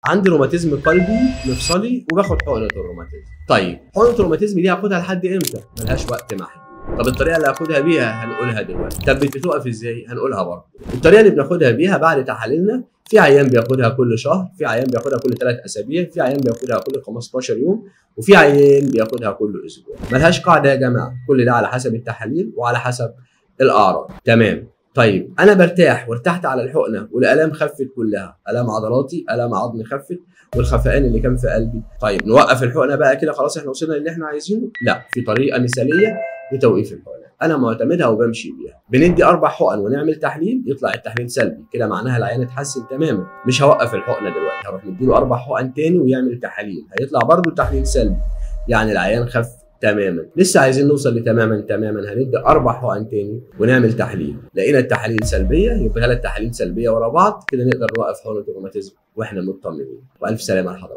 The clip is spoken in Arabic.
عندي روماتيزم قلبي مفصلي وباخد حقنه الروماتيزم. طيب حقنه الروماتيزم دي هاخدها لحد امتى؟ ملهاش وقت محدود. طب الطريقه اللي هاخدها بيها هنقولها دلوقتي. طب بتقف ازاي؟ هنقولها برضه. الطريقه اللي بناخدها بيها بعد تحاليلنا، في عيان بياخدها كل شهر، في عيان بياخدها كل 3 اسابيع، في عيان بياخدها كل 15 يوم، وفي عيان بياخدها كل اسبوع. ملهاش قاعده يا جماعه، كل ده على حسب التحاليل وعلى حسب الاعراض. تمام. طيب انا برتاح وارتحت على الحقنه والالام خفت كلها، الام عضلاتي، الام عظمي خفت، والخفقان اللي كان في قلبي. طيب نوقف الحقنه بقى كده خلاص احنا وصلنا للي احنا عايزينه؟ لا، في طريقه مثاليه لتوقيف الحقنه انا معتمدها وبمشي بيها. بندي 4 حقن ونعمل تحليل، يطلع التحليل سلبي، كده معناها العيان اتحسن تماما. مش هوقف الحقنه دلوقتي، هروح مديله 4 حقن تاني ويعمل تحاليل، هيطلع برضه التحليل سلبي، يعني العيان خف تماما. لسه عايزين نوصل لتماما تماما، هندي 4 حقن تاني ونعمل تحليل، لقينا التحاليل سلبيه، يبقى 3 تحاليل سلبيه ورا بعض، كده نقدر نوقف حقنه الروماتيزم واحنا مطمنين. والف سلامه على حضرتك.